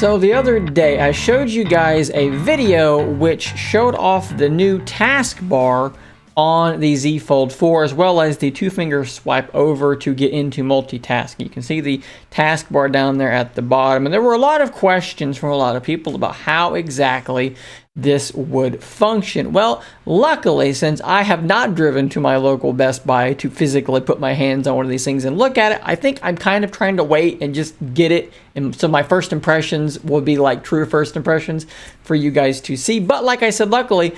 So the other day I showed you guys a video which showed off the new taskbar on the Z Fold 4 as well as the two-finger swipe over to get into multitasking. You can see the taskbar down there at the bottom, and there were a lot of questions from a lot of people about how exactly this would function. Well, luckily, since I have not driven to my local Best Buy to physically put my hands on one of these things and look at it, I think I'm kind of trying to wait and just get it. And so my first impressions will be like true first impressions for you guys to see. But like I said, luckily,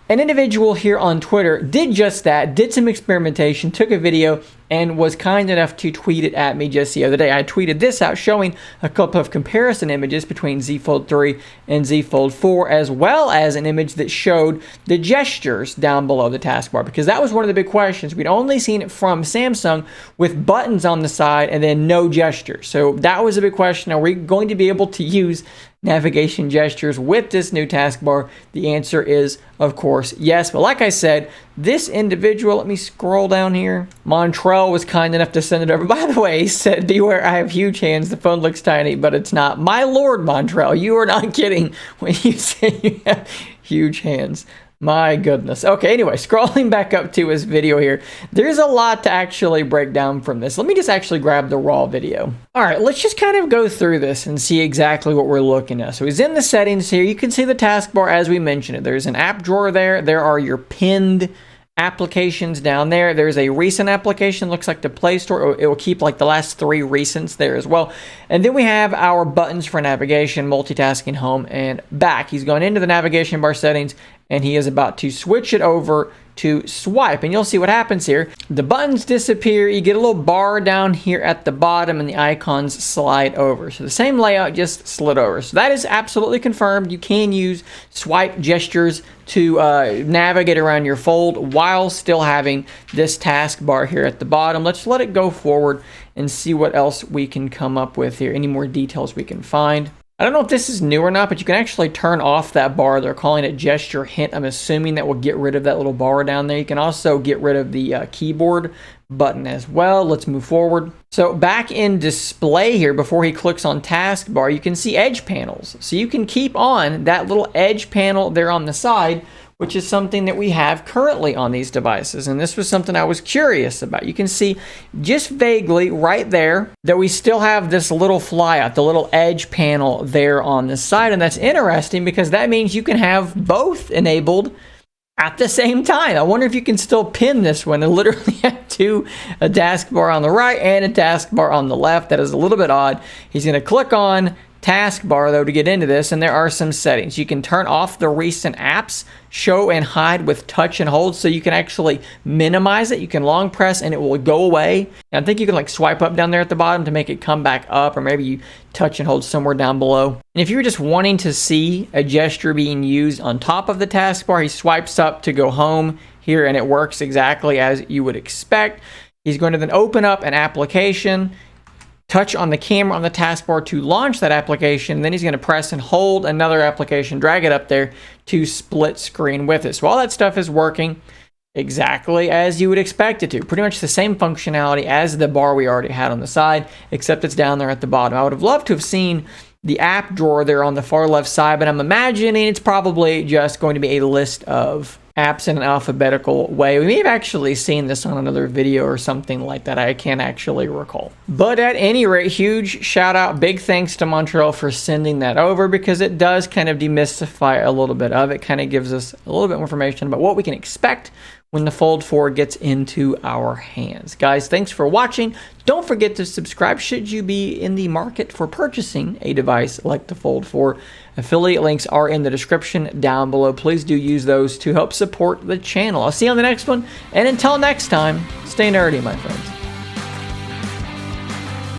an individual here on Twitter did just that, did some experimentation, took a video, and was kind enough to tweet it at me just the other day. I tweeted this out showing a couple of comparison images between Z Fold 3 and Z Fold 4, as well as an image that showed the gestures down below the taskbar, because that was one of the big questions. We'd only seen it from Samsung with buttons on the side and then no gestures. So that was a big question. Are we going to be able to use navigation gestures with this new taskbar? The answer is, of course, yes. But like I said, this individual, let me scroll down here. Montrell was kind enough to send it over. By the way, he said, beware, I have huge hands. The phone looks tiny, but it's not. My Lord, Montrell, you are not kidding when you say you have huge hands. My goodness. Okay, anyway, scrolling back up to his video here, there's a lot to actually break down from this. Let me just actually grab the raw video. All right, let's just kind of go through this and see exactly what we're looking at. So he's in the settings here. You can see the taskbar as we mentioned it. There's an app drawer there. There are your pinned applications down there. There's a recent application, looks like the Play Store. It will keep like the last 3 recents there as well. And then we have our buttons for navigation, multitasking, home, and back. He's going into the navigation bar settings and he is about to switch it over to swipe, and you'll see what happens here. The buttons disappear, you get a little bar down here at the bottom, and the icons slide over. So the same layout, just slid over. So that is absolutely confirmed. You can use swipe gestures to navigate around your fold while still having this taskbar here at the bottom. Let's let it go forward and see what else we can come up with here, any more details we can find. I don't know if this is new or not, but you can actually turn off that bar. They're calling it gesture hint. I'm assuming that will get rid of that little bar down there. You can also get rid of the keyboard button as well. Let's move forward. So back in display here, before he clicks on taskbar, you can see edge panels. So you can keep on that little edge panel there on the side, which is something that we have currently on these devices. And this was something I was curious about. You can see just vaguely right there that we still have this little flyout, the little edge panel there on the side. And that's interesting because that means you can have both enabled at the same time. I wonder if you can still pin this one and literally have a taskbar on the right and a taskbar on the left. That is a little bit odd. He's going to click on taskbar though to get into this, and there are some settings. You can turn off the recent apps, show and hide with touch and hold, so you can actually minimize it. You can long press and it will go away. And I think you can like swipe up down there at the bottom to make it come back up, or maybe you touch and hold somewhere down below. And if you're just wanting to see a gesture being used on top of the taskbar, he swipes up to go home here and it works exactly as you would expect. He's going to then open up an application, touch on the camera on the taskbar to launch that application. Then he's going to press and hold another application, drag it up there to split screen with it. So all that stuff is working exactly as you would expect it to. Pretty much the same functionality as the bar we already had on the side, except it's down there at the bottom. I would have loved to have seen the app drawer there on the far left side, but I'm imagining it's probably just going to be a list of apps in an alphabetical way. We may have actually seen this on another video or something like that. I can't actually recall. But at any rate, huge shout out, big thanks to Montrell for sending that over, because it does kind of demystify a little bit of it, kind of gives us a little bit more information about what we can expect when the Fold 4 gets into our hands. Guys, thanks for watching. Don't forget to subscribe should you be in the market for purchasing a device like the Fold 4. Affiliate links are in the description down below. Please do use those to help support the channel. I'll see you on the next one, and until next time, stay nerdy, my friends.